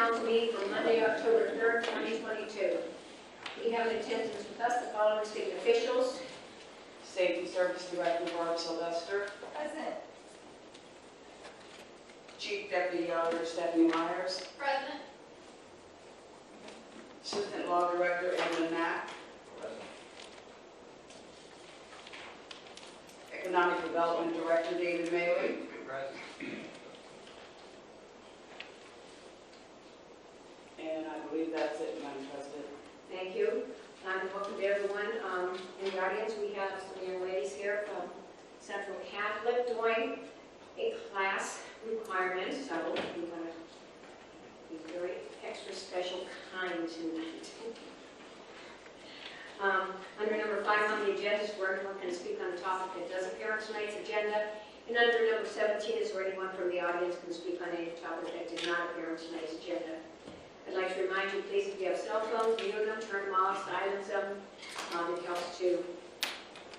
council meeting for Monday, October 3rd, 2022. We have in attendance with us the following state officials. Safety Service Director Barb Sylvester. Present. Chief Deputy Auditor Stephanie Myers. Present. Assistant Law Director Edwin Mack. Economic Development Director David Maley. And I believe that's it, Madam President. Thank you. Welcome to everyone. In the audience, we have some young ladies here from Central Catholic doing a class requirement. So we want to be very extra special kind tonight. Under number 5 on the agenda is where anyone can speak on a topic that doesn't appear on tonight's agenda. And under number 17 is where anyone from the audience can speak on any topic that did not appear on tonight's agenda. I'd like to remind you, please, if you have cell phones, mute them, turn them off, silence them. It helps to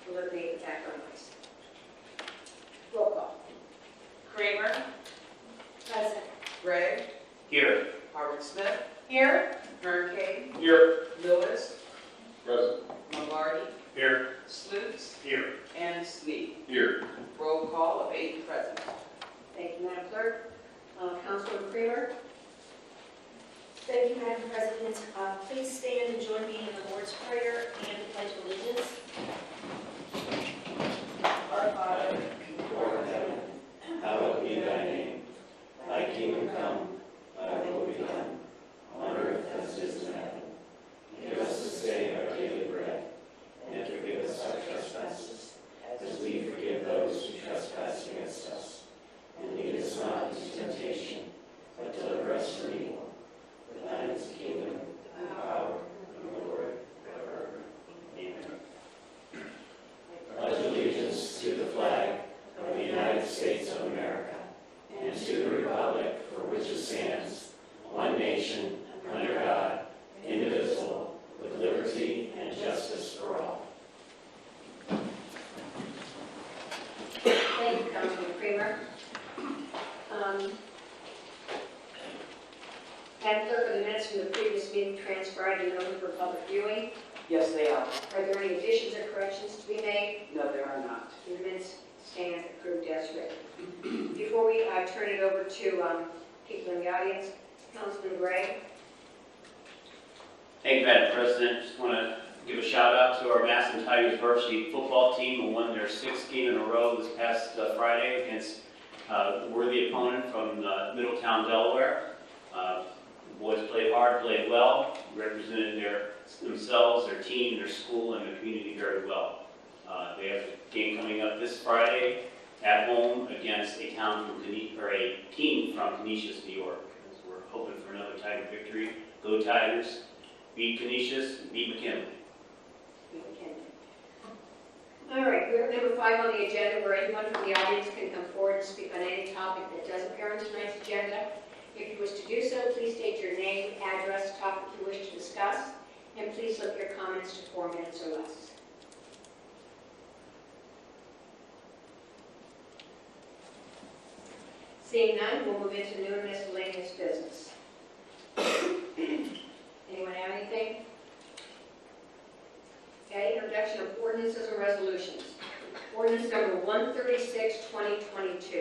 eliminate the background noise. Roll call. Kramer. Present. Gregg. Here. Howard Smith. Here. Kern Kane. Here. Lewis. Present. Lombardi. Here. Sloots. Here. And Sneed. Here. Roll call of 8 present. Thank you, Madam Clerk. Councilor Kramer. Thank you, Madam President. Please stand and join me in the Lord's Prayer and the Pledge of Allegiance. Our Father, who art in heaven, hallowed be thy name. Thy kingdom come, thy will be done, on earth as it is in heaven. Give us this day our daily bread, and forgive us our trespasses, as we forgive those who trespass against us. And lead us not into temptation, but deliver us from evil. For thine is the kingdom, and the power, and the glory, forever. Amen. Pledge allegiance to the flag of the United States of America, and to the republic for which it stands, one nation, under God, indivisible, with liberty and justice for all. Thank you, Councilor Kramer. Madam Clerk, are the minutes from the previous meeting transcribed and open for public viewing? Yes, they are. Are there any additions or corrections to be made? No, there are not. The minutes stand approved as written. Before we turn it over to people in the audience, Councilman Gray. Thank you, Madam President. Just want to give a shout out to our Massillon Tigers varsity football team who won their 6th game in a row this past Friday against a worthy opponent from Middletown, Delaware. The boys played hard, played well, represented themselves, their team, their school, and their community very well. They have a game coming up this Friday at home against a team from Canisius, New York. So we're hoping for another Tiger victory. Go Tigers! Beat Canisius, beat McKinley. All right, we're at number 5 on the agenda, where anyone from the audience can come forward and speak on any topic that doesn't appear on tonight's agenda. If you wish to do so, please state your name, address, topic you wish to discuss, and please limit your comments to 4 minutes or less. Seeing none, we'll move into new and miscellaneous business. Anyone have anything? Okay, introduction of ordinances and resolutions. Ordinance number 03Sept22.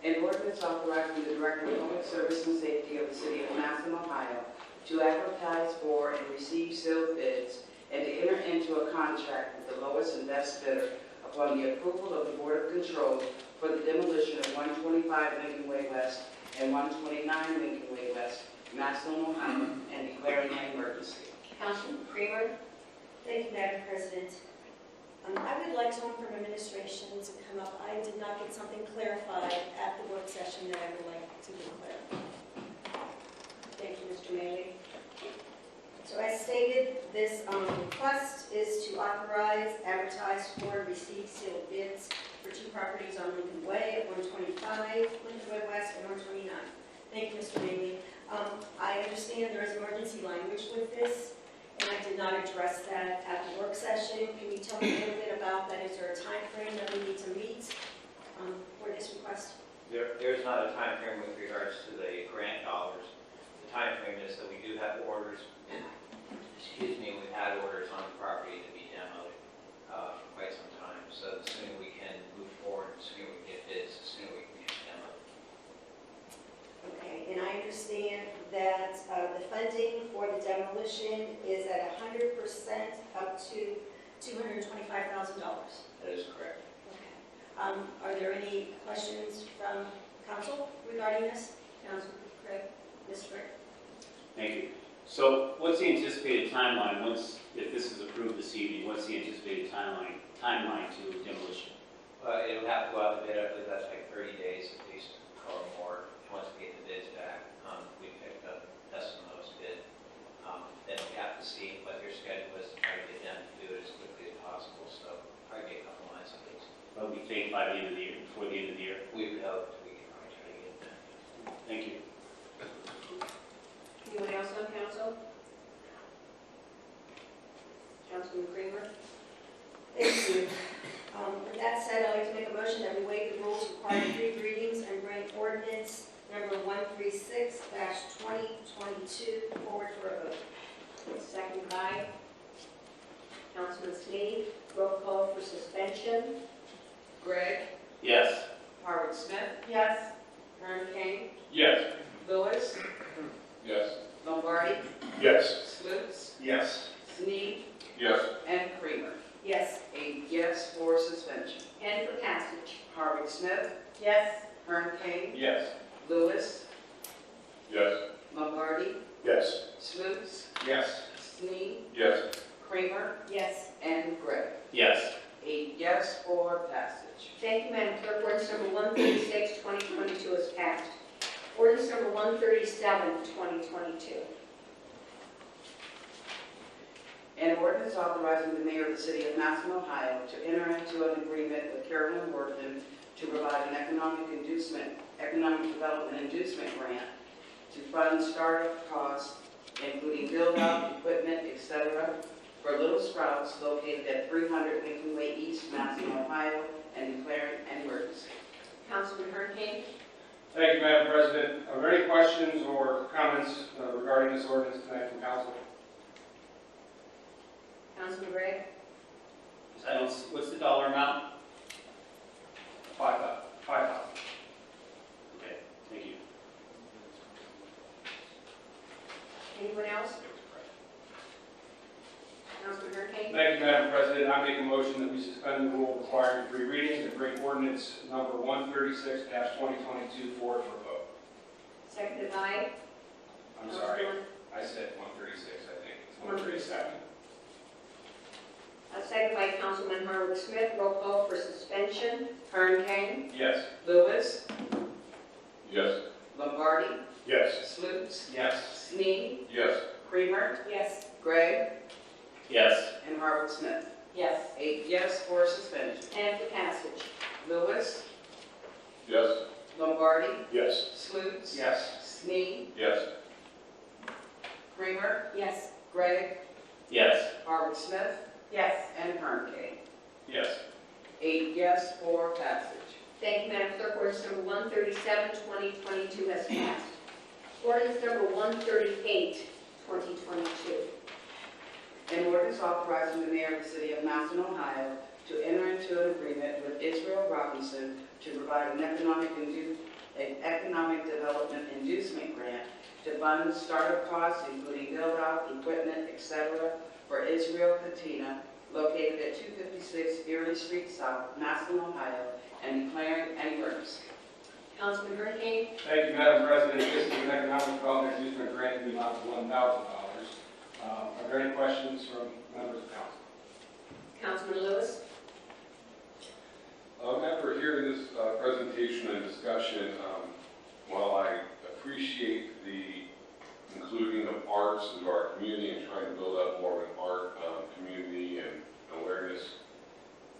An ordinance authorizing the Director of Public Service and Safety of the City of Massillon, Ohio, to advertise for and receive sealed bids and to enter into a contract with the lowest and best bidder upon the approval of the Board of Control for the demolition of 125 Lincoln Way West and 129 Lincoln Way West, Massillon, Ohio, and declaring an emergency. Councilman Kramer. thank you, Madam President. I would like someone from administration to come up. I did not get something clarified at the work session that I would like to be clear. Thank you, Mr. Maley. So as stated, this request is to authorize, advertise for, and receive sealed bids for 2 properties on Lincoln Way at 125 Lincoln Way West and 129. Thank you, Mr. Maley. I understand there is emergency language with this, and I did not address that at the work session. Can you tell me a little bit about that? Is there a time frame that we need to meet for this request? There's not a time frame with regards to the grant dollars. timeframe is that we do have orders, excuse me, we've had orders on the property to be demoed for quite some time. So the sooner we can move forward, the sooner we get bids, the sooner we can get demoed. Okay, and I understand that the funding for the demolition is at 100% up to $225,000. That is correct. Okay. Are there any questions from council regarding this? Councilman Craig, Ms. Brick? Thank you. So what's the anticipated timeline, if this is approved this evening, what's the anticipated timeline to demolition? It would have to go out to bid, I believe that's like 30 days at least, or more, once we get the bids back. We picked up best and lowest bid. Then we have to see what their schedule is to try to get them to do it as quickly as possible, so probably a couple months at least. What we think by the end of the year, before the end of the year? We would hope we could probably try to get it done. Thank you. Anyone else on council? Councilman Kramer? Thank you. With that said, I'd like to make a motion that we waive the rules requiring 3 readings and bring ordinance number 03Sept22 forward for a vote. Second by Councilman Sneed. Roll call for suspension. Gregg, Yes. Howard Smith, Yes. Herb King, Yes. Lewis, Yes. Lombardi, Yes. Slutes, Yes. Snead, Yes. and Creamer. Yes. 8 yes for suspension. And for passage. Howard Smith, Yes. Herb King, Yes. Lewis, Yes. Lombardi, Yes. Slutes, Yes. Snead, Yes. Creamer, Yes. and Gregg. Yes. 8 yes for passage. Thank you, Madam Clerk. Ordinance number 136, 2022 is passed. Ordinance number 137, 2022. An ordinance authorizing the mayor of the city of Massillon, Ohio to enter into an agreement with Carolyn Worthen to provide an economic development inducement grant to fund startup costs, including build-out, equipment, etc., for Little Sprouts located at 300 Lincoln Way East, Massillon, Ohio, and declaring an emergency. Councilman Hurricane? Thank you, Madam President. Are there any questions or comments regarding this ordinance tonight from council? Councilman Gregg? What's the dollar amount? $5,000. Okay, thank you. Anyone else? Councilman Hurricane? Thank you, Madam President. I make a motion that we suspend the rule requiring 3 readings and bring ordinance number 136-2022 forward for a vote. Seconded by? I'm sorry, I said 136, I think. It's 137. Seconded by Councilman Howard Smith. Roll call for suspension. Herb King, Yes. Lewis, Yes. Lombardi, Yes. Slutes, Yes. Snead, Yes. Creamer, Yes. Gregg, Yes. and Howard Smith. Yes. 8 yes for suspension. And for passage. Lewis, Yes. Lombardi, Yes. Slutes, Yes. Snead, Yes. Creamer, Yes. Gregg, Yes. Howard Smith, Yes. and Herb King. Yes. 8 yes for passage. Thank you, Madam Clerk. Ordinance number 137, 2022 has passed. Ordinance number 138, 2022. An ordinance authorizing the mayor of the city of Massillon, Ohio to enter into an agreement with Israel Robinson to provide an economic development inducement grant to fund startup costs, including build-out, equipment, etc., for Israel Katina, located at 256 Erie Street South, Massillon, Ohio, and declaring an emergency. Councilman Hurricane? Thank you, Madam President. This is an economic development inducement grant in the amount of $1,000. Are there any questions from members of council? Councilman Lewis? After hearing this presentation and discussion, while I appreciate the including of arts into our community and trying to build up more of an art community and awareness,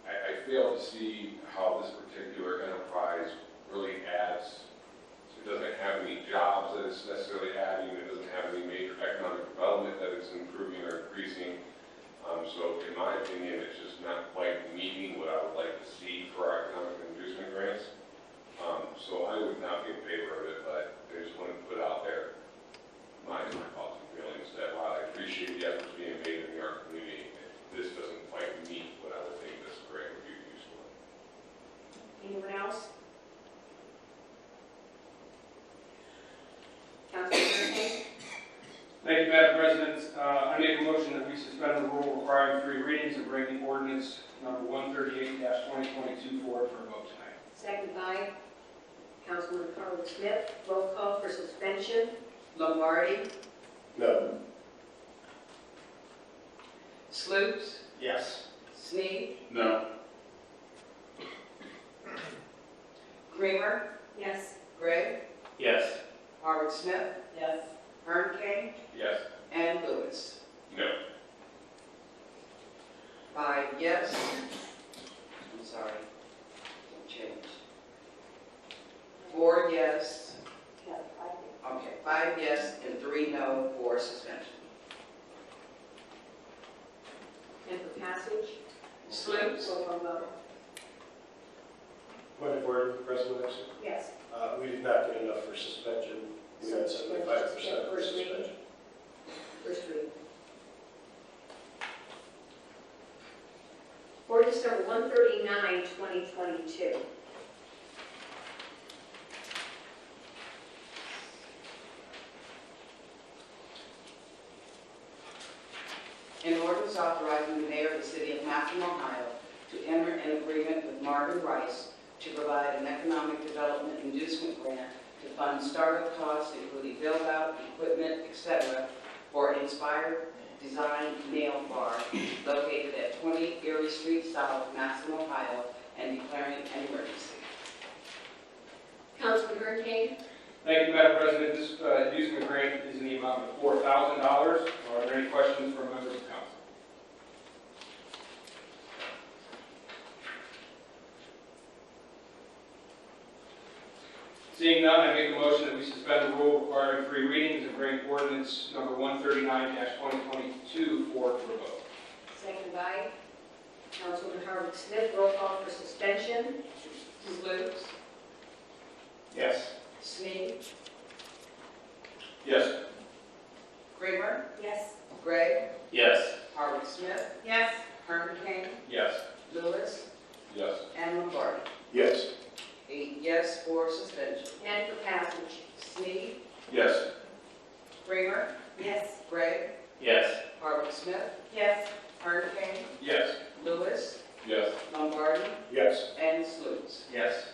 I fail to see how this particular enterprise really adds. It doesn't have any jobs that it's necessarily adding. It doesn't have any major economic development that it's improving or increasing. So in my opinion, it's just not quite meeting what I would like to see for our economic inducement grants. So I would not be in favor of it, but I just want to put out there my Thank you, Madam President. I make a motion that we suspend the rule requiring 3 readings and bring the ordinance number 138-2022 forward for a vote tonight. Second by Councilman Carl Smith. Roll call for suspension. Lombardi, No. Sloops, Yes. Snead, No. Creamer, Yes. Gregg, Yes. Howard Smith, Yes. Hurricane, Yes. and Lewis. No. 5 yes. I'm sorry. Didn't change. 4 yes. Okay, 5 yes and 3 no for suspension. And for passage. Sloops, Roll call vote. Point of order, President. Yes. We did not get enough for suspension. We had 75% for First reading. suspension. First reading. Ordinance number 139, 2022. An ordinance authorizing the mayor of the city of Massillon, Ohio, to enter an agreement with Marvin Rice to provide an economic development inducement grant to fund startup costs, including build-out, equipment, etc., for Inspired Design Nail Bar located at 20 Erie Street South, Massillon, Ohio, and declaring an emergency. Councilman Hurricane. Thank you, Madam President. This inducement grant is in the amount of $4,000. Are there any questions from members of council? Seeing none, I make a motion that we suspend the rule requiring 3 readings and bring ordinance number 139-2022 forward for a vote. Second by Councilman Howard Smith. Roll call for suspension. Sloops, Yes. Snead, Yes. Kramer, Yes. Gregg, Yes. Howard Smith, Yes. Hurricane, Yes. Lewis, Yes. and Lombardi. Yes. 8 yes for suspension. And for passage. Snead, Yes. Kramer, Yes. Gregg, Yes. Howard Smith, Yes. Hurricane, Yes. Lewis, Yes. Lombardi, Yes. and Sloops. Yes.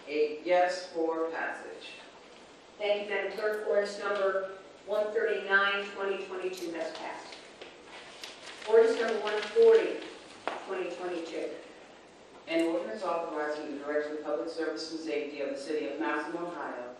8 yes for passage. Thank you, Madam Clerk. Ordinance number 139, 2022 has passed. Ordinance number 140, 2022. An ordinance authorizing the Director of Public Service and Safety of the City of Massillon, Ohio,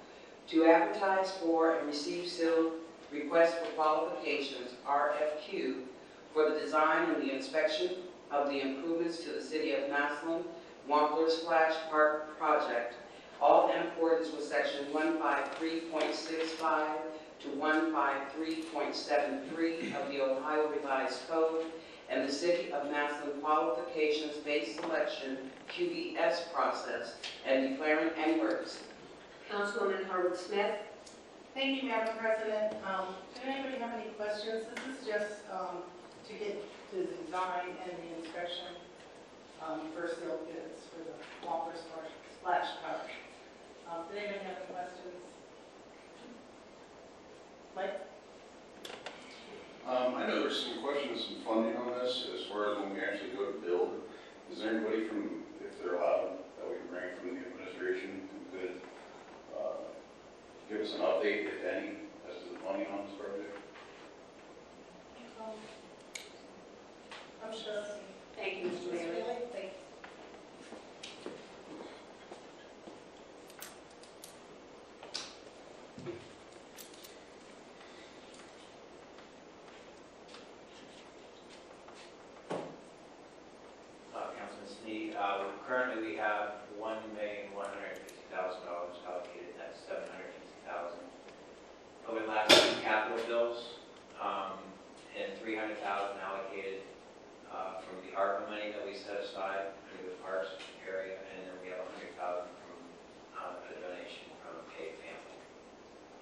to advertise for and receive sealed requests for qualifications, RFQ, for the design and the inspection of the improvements to the City of Massillon Wampler Splash Park project, all in accordance with Section 153.65 to 153.73 of the Ohio Revised Code, and the City of Massillon Qualifications-Based Selection QBS process, and declaring an emergency. Councilwoman Howard Smith. Thank you, Madam President. Does anybody have any questions? This is just to get to the design and the inspection for sealed bids for the Walker Splash Park. Does anybody have any questions? Mike? I know there's some questions, some funding on this as far as when we actually go to build. Is there anybody from, if they're allowed, that we can bring from the administration who could give us an update, if any, as to the funding on this project? I'm sure. Thank you, Mr. Mayor. Thanks. Councilman Snead, currently we have $1,150,000 allocated, that's $750,000. Over the last 2 capital bills, and $300,000 allocated from the ARPA money that we set aside for the parks area, and then we have $100,000 from a donation from a family,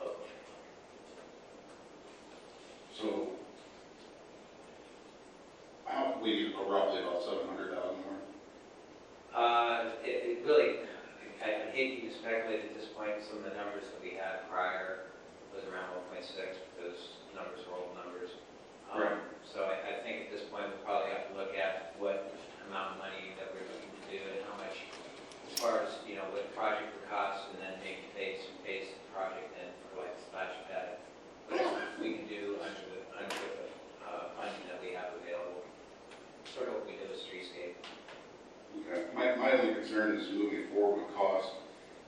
local family. So, how, we need roughly about 700,000 more? It really, I hate to even speculate at this point. Some of the numbers that we had prior was around 1.6, because numbers are old numbers. Right. So I think at this point, we'll probably have to look at what amount of money that we're looking to do and how much, as far as, you know, what the project would cost, and then maybe phase the project in for like splash pad. But we can do under the funding that we have available, sort of what we did with streetscape. Okay. My only concern is looking forward with cost,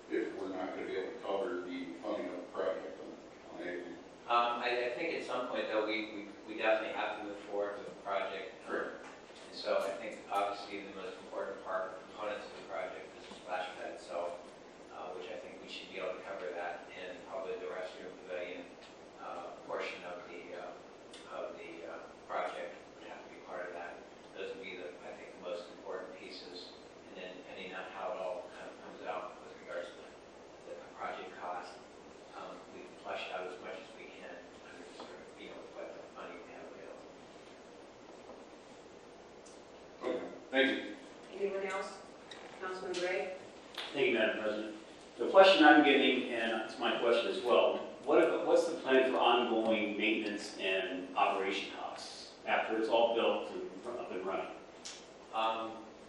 if we're not going to be able to cover the funding of the project on anything. I think at some point, though, we definitely have to move forward with the project. Correct. And so I think obviously the most important components of the project is the splash pad itself, which I think we should be able to cover that, and probably the restroom pavilion portion of the project would have to be part of that. Those would be I think, the most important pieces, and then depending on how it all kind of comes out with regards to the project cost, we can flesh out as much as we can under sort of, you know, what the money we have available. Okay. Thank you. Anyone else? Councilman Gray? Thank you, Madam President. The question I'm getting, and it's my question as well, what's the plan for ongoing maintenance and operation costs after it's all built and up and running?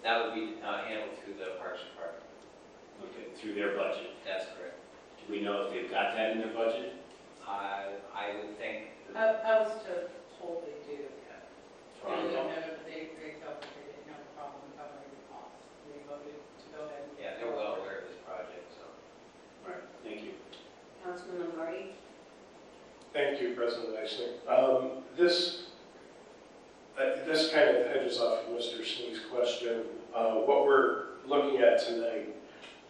That would be handled through the Parks Department. Okay, through their budget. That's correct. Do we know if they've got that in their budget? I would think, I was told they do. From- They don't know, but they felt that they didn't have a problem covering the cost. They voted to go ahead. yeah, they're well aware of this project, so. Right. Thank you. Councilman Lombardi? Thank you, President Eisner. This kind of hedges off Mr. Sneed's question. What we're looking at tonight,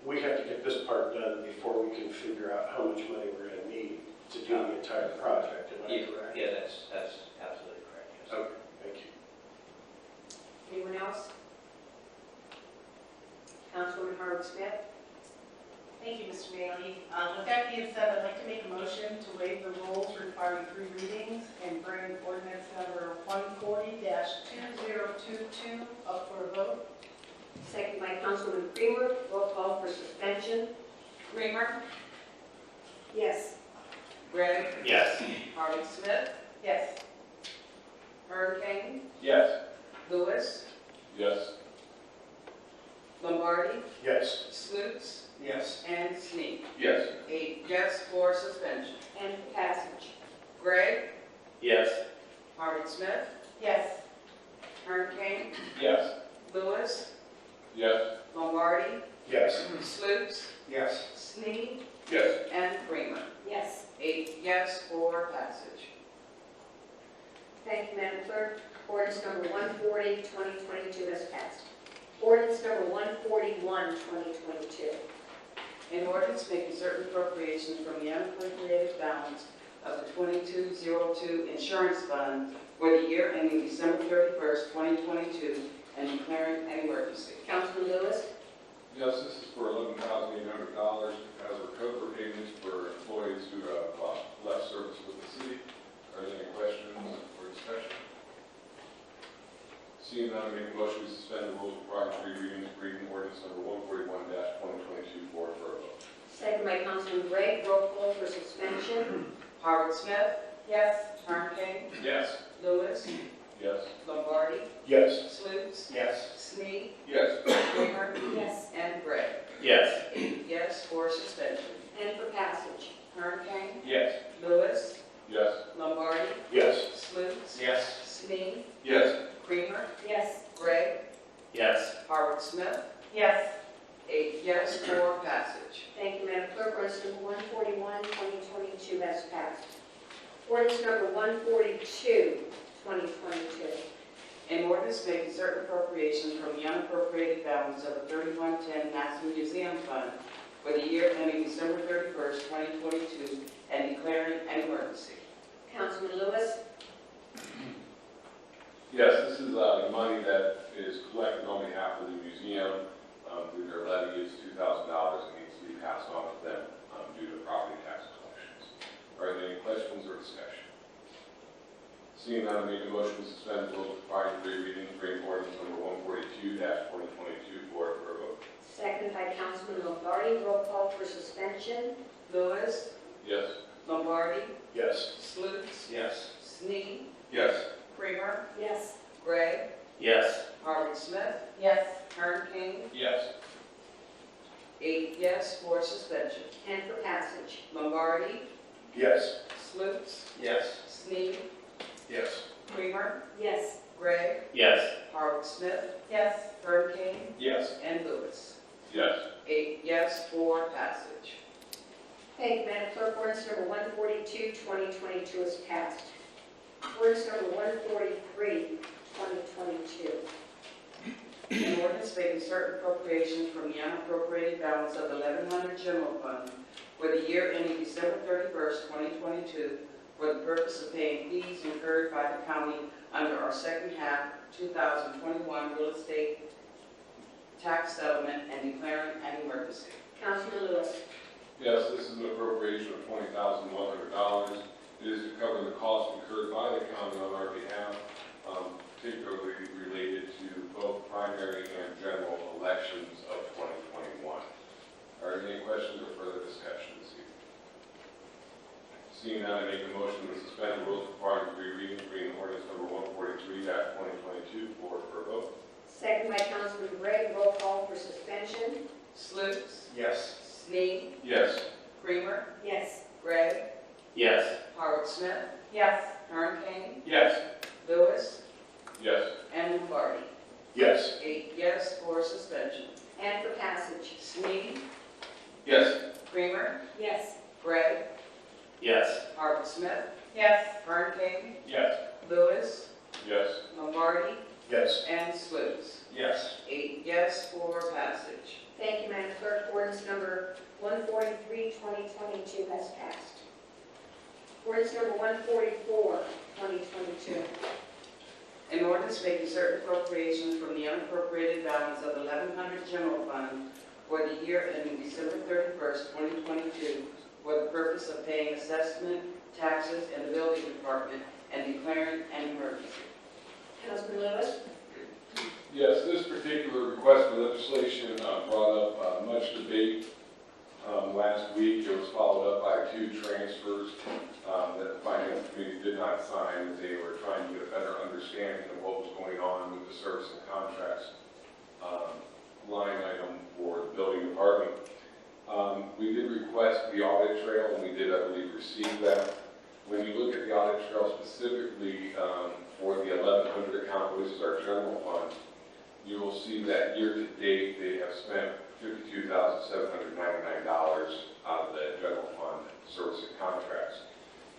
we have to get this part done before we can figure out how much money we're going to need to do the entire project. Am I correct? Yeah, that's absolutely correct, yes. Okay, thank you. Anyone else? Councilwoman Howard Smith? Thank you, Mr. Bailey. With that being said, I'd like to make a motion to waive the rules requiring 3 readings and bring ordinance number 140-2022 up for a vote. Second by Councilwoman Creamer. Roll call for suspension. Creamer, Yes. Gregg, Yes. Harvey Smith, Yes. Hurricane, Yes. Lewis, Yes. Lombardi, Yes. Slutes, Yes. and Sneak. Yes. 8 yes for suspension. And for passage. Gregg, Yes. Harvey Smith, Yes. Hurricane, Yes. Lewis, Yes. Lombardi, Yes. Slutes, Yes. Sneak, Yes. and Creamer. Yes. 8 yes for passage. Thank you, Madam Clerk. Ordinance number 140, 2022 has passed. Ordinance number 141, 2022. An ordinance making certain appropriations from the unappropriated balance of the 2202 insurance fund for the year ending December 31st, 2022, and declaring an emergency. Councilman Lewis? Yes, this is for $11,800 as recovery payments for employees who have left service with the city. Are there any questions or discussion? Seeing none, I make a motion to suspend the rules requiring 3 readings, reading ordinance number 141-2022 for a vote. Second by Councilman Gregg. Roll call for suspension. Howard Smith, Yes. Hurricane, Yes. Lewis, Yes. Lombardi, Yes. Slutes, Yes. Sneak, Yes. Creamer, Yes. and Gregg. Yes. 8 yes for suspension. And for passage. Hurricane, Yes. Lewis, Yes. Lombardi, Yes. Slutes, Yes. Sneak, Yes. Creamer, Yes. Gregg, Yes. Howard Smith, Yes. 8 yes for passage. Thank you, Madam Clerk. Ordinance number 141, 2022 has passed. Ordinance number 142, 2022. An ordinance making certain appropriations from the unappropriated balance of the 3110 Massillon Museum Fund for the year ending December 31st, 2022, and declaring an emergency. Councilman Lewis? Yes, this is the money that is collected on behalf of the museum through their levy. It's $2,000 and needs to be passed on to them due to property tax collections. Are there any questions or discussion? Seeing none, I make a motion to suspend the rules requiring 3 readings, bring ordinance number 142-2022 forward for a vote. Second by Councilman Lombardi. Roll call for suspension. Lewis, Yes. Lombardi, Yes. Sluse, Yes. Snead, Yes. Kramer, Yes. Gray, Yes. Harvard Smith, Yes. Kern King, Yes. 8 yes for suspension. And for passage. Lombardi, Yes. Sluse, Yes. Snead, Yes. Kramer, Yes. Gray, Yes. Harvard Smith, Yes. Kern King, Yes. and Lewis. Yes. 8 yes for passage. Thank you, Madam Clerk. Ordinance number 142, 2022 is passed. Ordinance number 143, 2022. An ordinance making certain appropriations from the unappropriated balance of the 1100 general fund for the year ending December 31st, 2022, for the purpose of paying fees incurred by the county under our second half 2021 real estate tax settlement and declaring an emergency. Councilman Lewis. Yes, this is an appropriation of $20,100. It is to cover the costs incurred by the county on our behalf, particularly related to both primary and general elections of 2021. Are there any questions or further discussion this evening? Seeing none, I make a motion to suspend the rules requiring 3 readings, reading ordinance number 143-2022 for a vote. Second by Councilman Gray. Roll call for suspension. Sluse, Yes. Snead, Yes. Kramer, Yes. Gray, Yes. Howard Smith, Yes. Kern King, Yes. Lewis, Yes. and Lombardi. Yes. 8 yes for suspension. And for passage. Snead, Yes. Kramer, Yes. Gray, Yes. Harvard Smith, Yes. Kern King, Yes. Lewis, Yes. Lombardi, Yes. and Sluse. Yes. 8 yes for passage. Thank you, Madam Clerk. Ordinance number 143, 2022 has passed. Ordinance number 144, 2022. An ordinance making certain appropriations from the unappropriated balance of 1100 general fund for the year ending December 31st, 2022, for the purpose of paying assessment, taxes, and the building department, and declaring an emergency. Councilman Lewis. Yes, this particular request for legislation brought up much debate last week. It was followed up by 2 transfers that the Finance Committee did not sign as they were trying to get a better understanding of what was going on with the service and contracts line item for the building department. We did request the audit trail, and we did, I believe, receive that. When you look at the audit trail specifically for the 1100 account, which is our general fund, you will see that year to date, they have spent $52,799 out of the general fund service and contracts.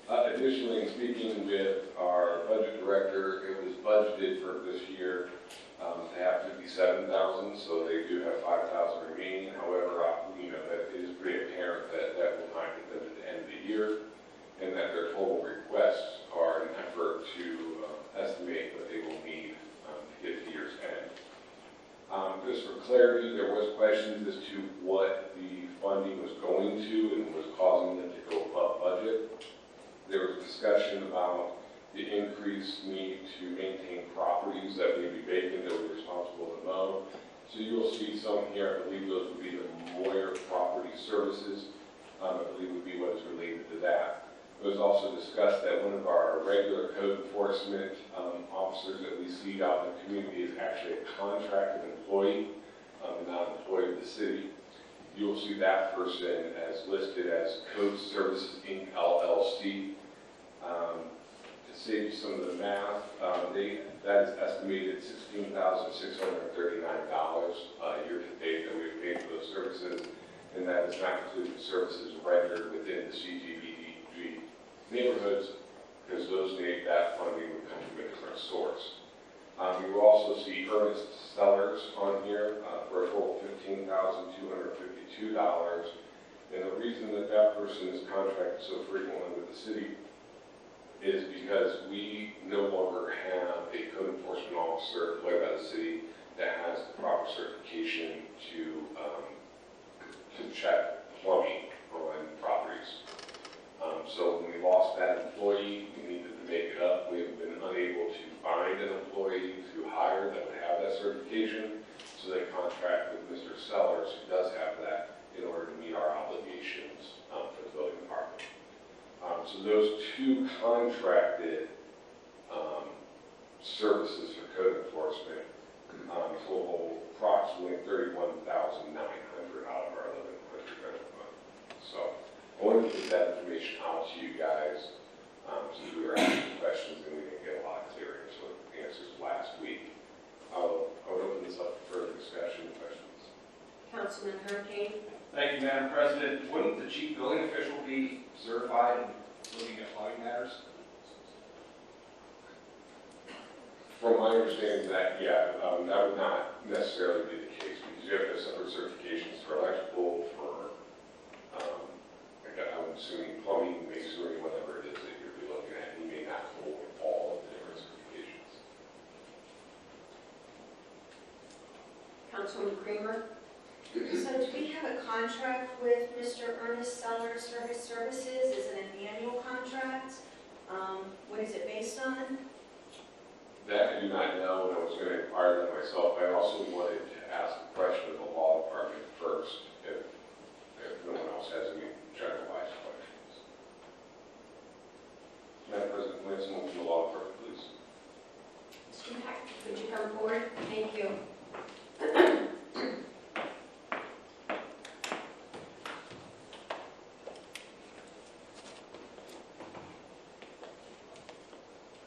Additionally, in speaking with our budget director, it was budgeted for this year to have $57,000, so they do have $5,000 remaining. However, that it is pretty apparent that that will not get them at the end of the year, and that their total requests are an effort to estimate what they will need to get to year's end. Just for clarity, there was questions as to what the funding was going to and was causing them to go above budget. There was discussion about the increased need to maintain properties that may be vacant that we're responsible to mow. So you'll see some here, I believe those would be the Moyer Property Services, I believe would be what is related to that. It was also discussed that one of our regular code enforcement officers that we see out in the community is actually a contracted employee, not an employee of the city. You will see that person as listed as Code Services Inc. LLC. To save you some of the math, that is estimated $16,639 year to date that we've paid for those services, and that is not including services rendered within the CGBDG neighborhoods, because that funding would come from a different source. You will also see Ernest Sellers on here for a total of $15,252. And the reason that person is contracted so frequently with the city is because we no longer have a code enforcement officer employed by the city that has the proper certification to check plumbing on properties. So when we lost that employee, we needed to make it up. We have been unable to find an employee to hire that would have that certification, so they contract with Mr. Sellers, who does have that, in order to meet our obligations for the building department. So those two contracted services for code enforcement total approximately $31,900 out of our $1,100 fund. So I wanted to get that information out to you guys since we were asking questions and we didn't get a lot of clear answers last week. I would open this up for further discussion and questions. Councilman Hurricane. Thank you, Madam President. Wouldn't the chief building official be certified in looking at plumbing matters? From my understanding that, yeah, that would not necessarily be the case because you have to have separate certifications for electrical, for, I'm assuming plumbing, masonry, whatever it is that you're looking at. You may not hold all of the different certifications. Councilman Kramer. So do we have a contract with Mr. Ernest Sellers for his services? Is it an annual contract? What is it based on? That I do not know, and I was going to inquire that myself. I also wanted to ask a question of the law department first, if no one else has any generalized questions. Madam President, can I have someone from the law department, please? Mr. Mack, would you come forward? Thank you.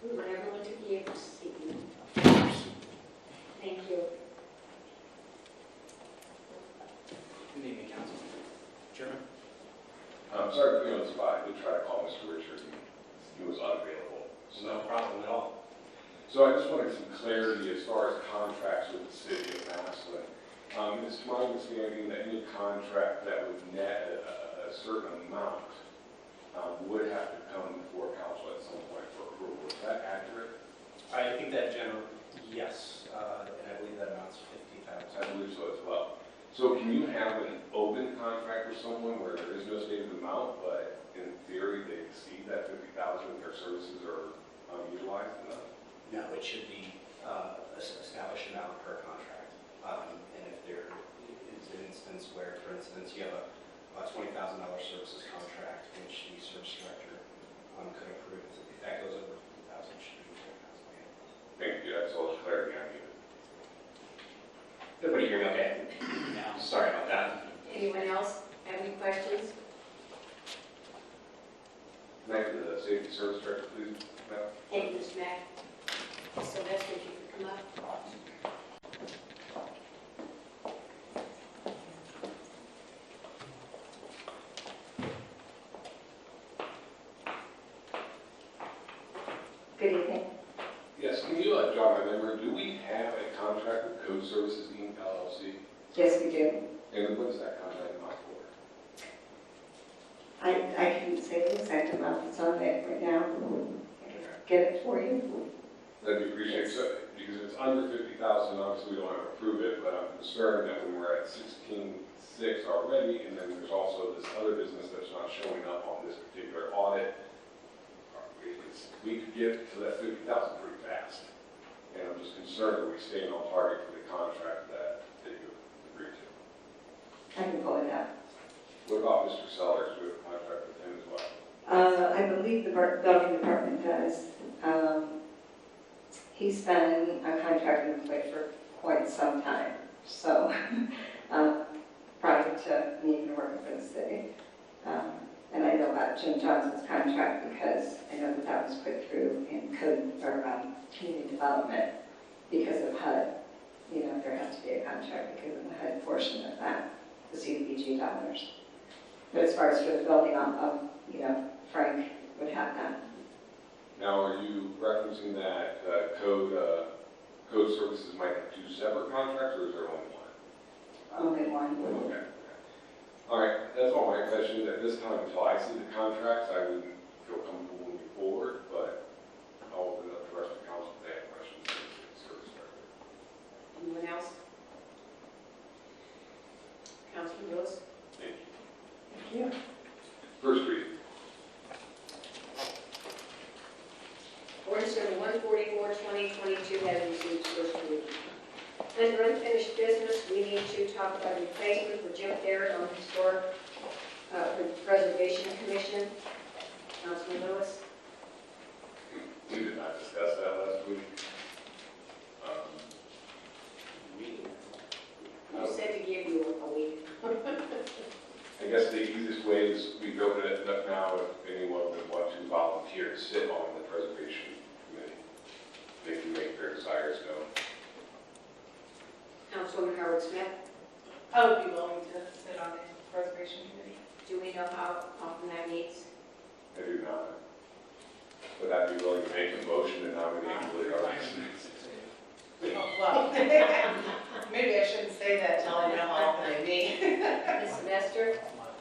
We want everyone to be able to see you. Thank you. Good evening, Council. Chairman? I'm sorry to be on the spot. I did try to call Mr. Richard. He was unavailable. No problem at all. So I just wanted some clarity as far as contracts with the city of Massillon. It's my understanding that any contract that would net a certain amount would have to come before council at some point for approval. Is that accurate? I think that yes, and I believe that amounts to I $50,000. believe so as well. So can you have an open contract with someone where there is no stated amount, but in theory they exceed that $50,000 and their services are utilized enough? No, it should be established amount per contract. And if there is an instance where, for instance, you have a $20,000 services contract, which the service director could approve, if that goes over $50,000, it should be $40,000. Thank you. That's all the clarity I needed. Everybody hear me okay? No. Sorry about that. Anyone else have any questions? Can I have the safety service director, please? Ma'am? Thank you, Mr. Mack. Sylvester, if you could come up. Good evening. Yes, can you jog my memory? Do we have a contract with Code Services Inc. LLC? Yes, we do. And what is that contract amount for? I can say the exact amount that's on it right now. Get it for you. That'd be appreciated. So, because if it's under $50,000, obviously we don't have to approve it, but I'm concerned that when we're at 16.6 already, and then there's also this other business that's not showing up on this particular audit, we could get to that $50,000 pretty fast. And I'm just concerned that we stay on target for the contract that you agreed to. I can pull it up. What about Mr. Sellers? Do we have a contract with him as well? I believe the building department does. He's been a contractor in place for quite some time, so prior to me even working for the city. And I know about Jim Johnson's contract because I know that that was put through in code or community development because of HUD. You know, there has to be a contract because of the HUD portion of that, the CDBG dollars. But as far as for the building, Frank would have that. Now, are you referencing that code services might have two separate contracts, or is there only one? Only one. Okay. All right, that's all my questions at this time. Until I see the contracts, I wouldn't feel comfortable moving forward, but I'll open it up to the rest of the council if they have questions for the service director. Anyone else? Councilman Lewis? Thank you. Thank you. First reading. Ordinance number 144, 2022 has received first reading. Under unfinished business, we need to talk about replacement for Jim Barrett on the Historic Preservation Commission. Councilman Lewis? We did not discuss that last week. You said to give you a week. I guess the easiest way is we open it up now if anyone would want to volunteer to sit on the preservation committee. They can make their desires known. Councilwoman Howard Smith, I would be willing to sit on the preservation committee. do we know how often that meets? I do not. Would I be willing to make a motion to nominate Julie Robinson? Oh, well, maybe I shouldn't say that till I know how often they meet. Ms. Sylvester?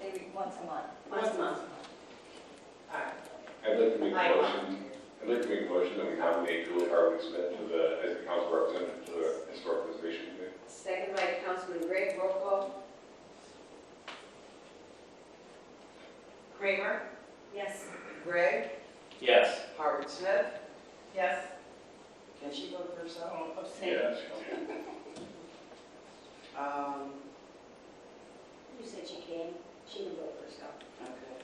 Maybe once a month. Once a month. All right. I'd like to make a motion. I'd like to make a motion that we nominate Julie Harwood Smith as the council representative to the Historic Preservation Committee. Second by Councilman Gregg, roll call. Kramer, Yes. Gregg, Yes. Howard Smith. Yes. Can she vote for herself? Abstain. Yes. You said she came. She can vote for herself. Okay.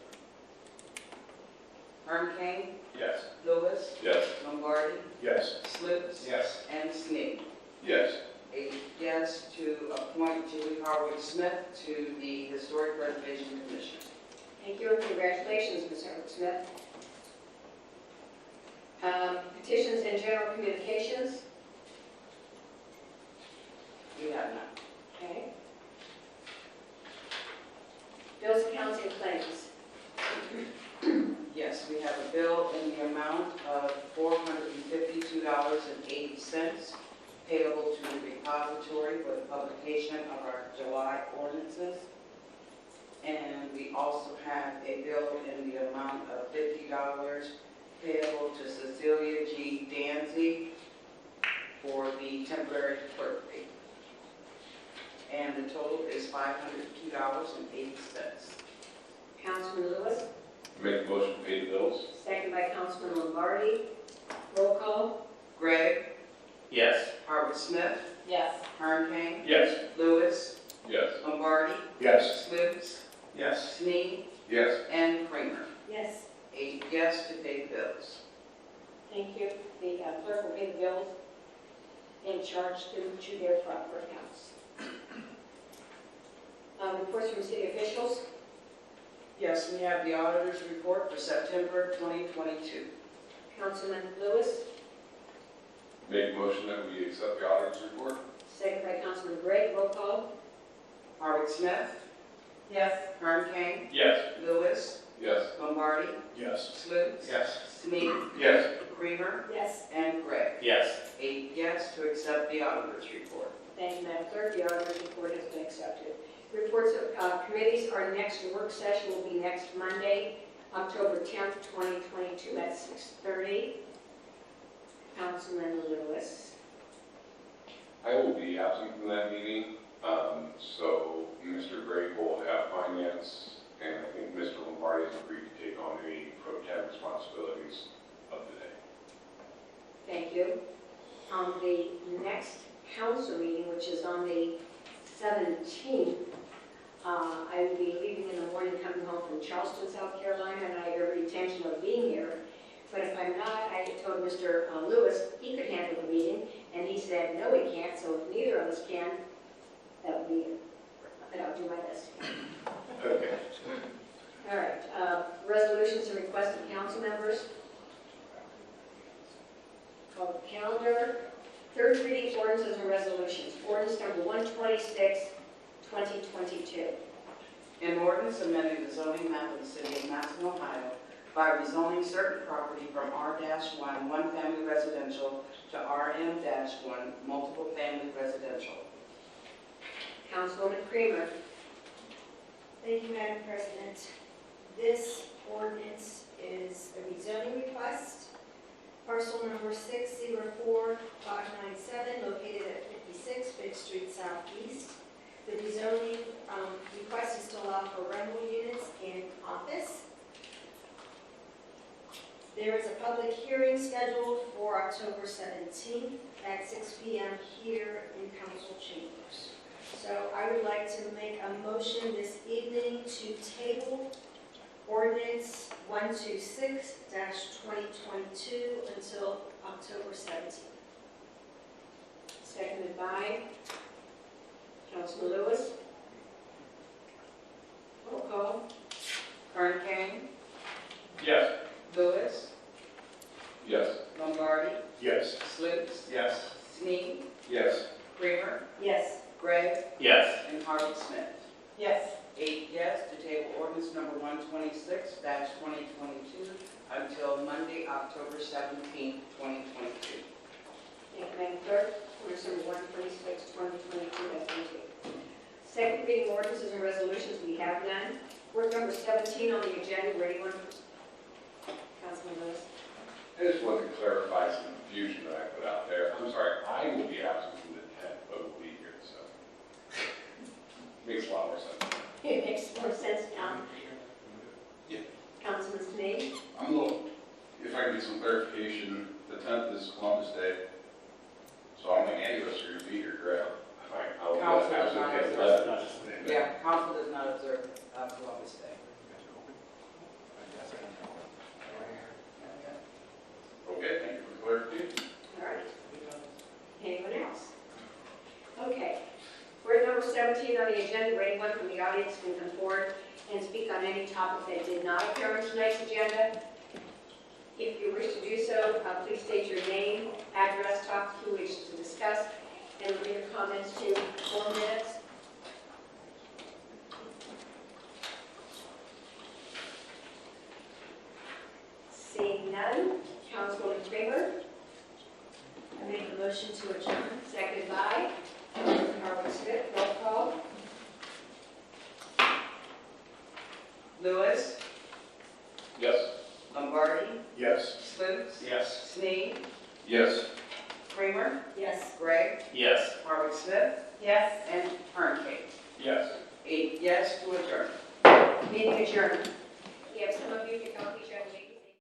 Herm Kane, Yes. Lewis, Yes. Lombardi, Yes. Slutes, Yes. and Snead. Yes. 8 yes to appoint Julie Harwood Smith to the Historic Preservation Commission. Thank you, and congratulations, Ms. Howard Smith. Petitions and general communications. We have none. Okay. Bills, accounts, and claims. Yes, we have a bill in the amount of $452.80 payable to the repository for the publication of our July ordinances. And we also have a bill in the amount of $50 payable to Cecilia G. Danzy for the temporary clerk fee. And the total is $502.80. Councilman Lewis, Make a motion to pay the bills. second by Councilman Lombardi. Roll call. Gregg, Yes. Howard Smith, Yes. Herm Kane, Yes. Lewis, Yes. Lombardi, Yes. Slutes, Yes. Snead, Yes. and Kramer. Yes. 8 yes to pay the bills. Thank you. The clerk will pay the bills and charge them to their proper accounts. Reports from city officials. Yes, we have the auditor's report for September 2022. Councilman Lewis, Make a motion that we accept the auditor's report. second by Councilman Gregg. Roll call. Howard Smith, Yes. Herm Kane, Yes. Lewis, Yes. Lombardi, Yes. Slutes, Yes. Snead, Yes. Kramer, Yes. and Gregg. Yes. 8 yes to accept the auditor's report. Thank you, Madam Clerk. The auditor's report has been accepted. Reports of committees. Our next work session will be next Monday, October 10th, 2022 at 6:30. Councilman Lewis. I will be absent from that meeting, so Mr. Gregg will have finance, and I think Mr. Lombardi has agreed to take on any pro tem responsibilities of the day. Thank you. On the next council meeting, which is on the 17th, I will be leaving in the morning, coming home from Charleston, South Carolina, and I have every intention of being here. But if I'm not, I told Mr. Lewis he could handle the meeting, and he said, no, he can't, so if neither of us can, that will be it. But I'll do my best. Okay. All right, resolutions and requests of council members. Call the calendar. Third reading ordinances and resolutions. Ordinance number 126, 2022. An ordinance amending the zoning map of the city of Massillon, Ohio by rezoning certain property from R-1 one-family residential to RM-1 multiple-family residential. Councilwoman Kramer. Thank you, Madam President. This ordinance is a rezoning request. Parcel number 604-597, located at 56 Fifth Street Southeast. The rezoning request is to allow for rental units in office. There is a public hearing scheduled for October 17th at 6 p.m. here in council chambers. So I would like to make a motion this evening to table ordinance 03Sept22 until October 17th. Seconded by Councilman Lewis. Roll call. Kern Kane, Yes. Lewis, Yes. Lombardi, Yes. Sluse, Yes. Snead, Yes. Kramer, Yes. Gregg, Yes. and Harvey Smith. Yes. 8 yes to table ordinance number 126-2022 until Monday, October 17th, 2022. Thank you, Madam Clerk. Ordinance number 126, 2022 has been tabled. Second reading ordinances and resolutions, we have none. Ordinance number 17 on the agenda, ready one. Councilman Lewis. I just want to clarify some confusion that I put out there. I'm sorry, I will be absent from the 10th, but will be here, so. Makes a lot more sense. It makes more sense now. Yeah. Councilman Snead. I'm a little, if I can get some clarification, the 10th is Columbus Day, so I don't think any of us are going to be here, correct? Fine, I'll Council be does absent. not again, observe. but- Yeah, council does not observe Columbus Day. Okay, thank you for the clarification. All right. Anyone else? Okay. Ordinance number 17 on the agenda, ready one from the audience can come forward and speak on any topic that did not appear on tonight's agenda. If you wish to do so, please state your name, address, topic you wish to discuss, and limit your comments to 4 minutes. Seeing none, Councilwoman Kramer, I make a motion to adjourn. seconded by Harvey Smith, roll call. Lewis, Yes. Lombardi, Yes. Sluse, Yes. Snead, Yes. Kramer, Yes. Gregg, Yes. Harvey Smith, Yes. and Kern Kane. Yes. 8 yes to adjourn. Meeting adjourned. We have some of you to come each